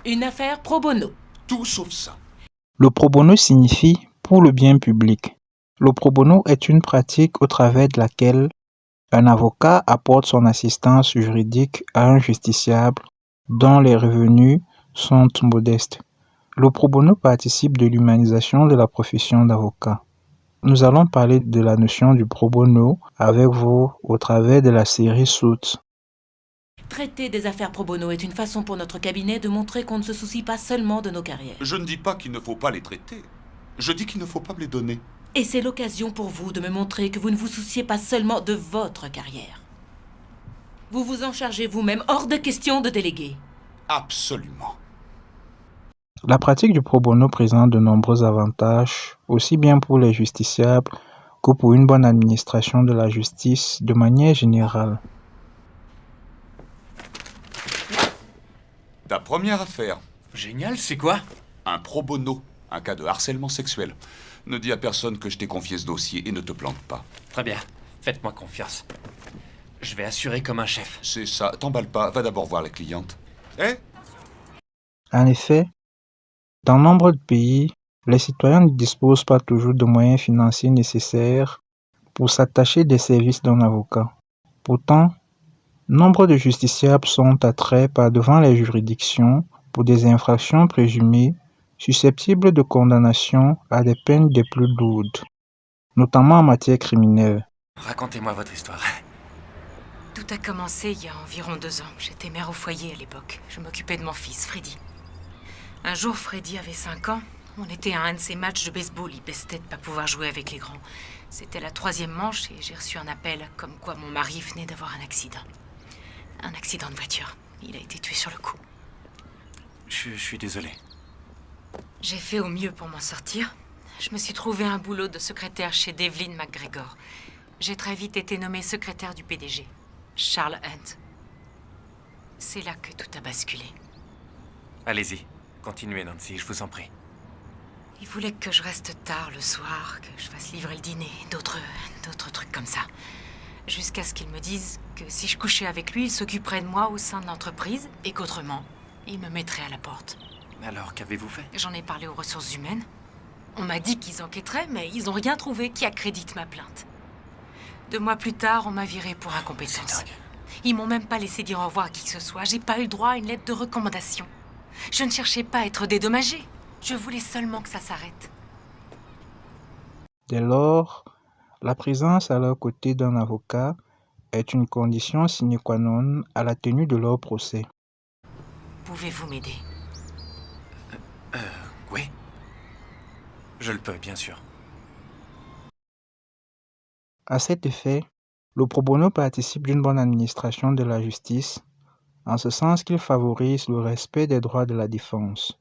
Une affaire pro bono. Tout sauf ça. Le pro bono signifie pour le bien public. Le pro bono est une pratique au travers de laquelle un avocat apporte son assistance juridique à un justiciable dont les revenus sont modestes. Le pro bono participe de l'humanisation de la profession d'avocat. Nous allons parler de la notion du pro bono avec vous au travers de la série Suits. Traiter des affaires pro bono est une façon pour notre cabinet de montrer qu'on ne se soucie pas seulement de nos carrières. Je ne dis pas qu'il ne faut pas les traiter. Je dis qu'il ne faut pas me les donner. Et c'est l'occasion pour vous de me montrer que vous ne vous souciez pas seulement de votre carrière. Vous vous en chargez vous-même, hors de question de déléguer. Absolument. La pratique du pro bono présente de nombreux avantages, aussi bien pour les justiciables que pour une bonne administration de la justice de manière générale. Ta première affaire, Génial, c'est quoi? un pro bono, un cas de harcèlement sexuel. Ne dis à personne que je t'ai confié ce dossier et ne te plante pas. Très bien, faites-moi confiance. Je vais assurer comme un chef. C'est ça, t'emballe pas, va d'abord voir la cliente. Eh? En effet, dans nombre de pays, les citoyens ne disposent pas toujours de moyens financiers nécessaires pour s'attacher des services d'un avocat. Pourtant, nombre de justiciables sont attraits par devant les juridictions pour des infractions présumées susceptibles de condamnation à des peines des plus lourdes, notamment en matière criminelle. Racontez-moi votre histoire. Tout a commencé il y a environ 2 ans. J'étais mère au foyer à l'époque. Je m'occupais de mon fils, Freddy. Un jour, Freddy avait 5 ans. On était à un de ses matchs de baseball. Il pestait de pas pouvoir jouer avec les grands. C'était la 3e manche et j'ai reçu un appel comme quoi mon mari venait d'avoir un accident. Un accident de voiture. Il a été tué sur le coup. Je suis désolé. J'ai fait au mieux pour m'en sortir. Je me suis trouvé un boulot de secrétaire chez Devlin McGregor. J'ai très vite été nommée secrétaire du PDG, Charles Hunt. C'est là que tout a basculé. Allez-y, continuez Nancy, je vous en prie. Il voulait que je reste tard le soir, que je fasse livrer le dîner, d'autres trucs comme ça. Jusqu'à ce qu'il me dise que si je couchais avec lui, il s'occuperait de moi au sein de l'entreprise et qu'autrement, il me mettrait à la porte. Alors, qu'avez-vous fait? J'en ai parlé aux ressources humaines. On m'a dit qu'ils enquêteraient, mais ils n'ont rien trouvé qui accrédite ma plainte. 2 mois plus tard, on m'a virée pour incompétence. C'est dingue. Ils m'ont même pas laissé dire au revoir à qui que ce soit. J'ai pas eu le droit à une lettre de recommandation. Je ne cherchais pas à être dédommagée. Je voulais seulement que ça s'arrête. Dès lors, la présence à leur côté d'un avocat est une condition sine qua non à la tenue de leur procès. Pouvez-vous m'aider? Oui. Je le peux, bien sûr. À cet effet, le pro bono participe d'une bonne administration de la justice, en ce sens qu'il favorise le respect des droits de la défense.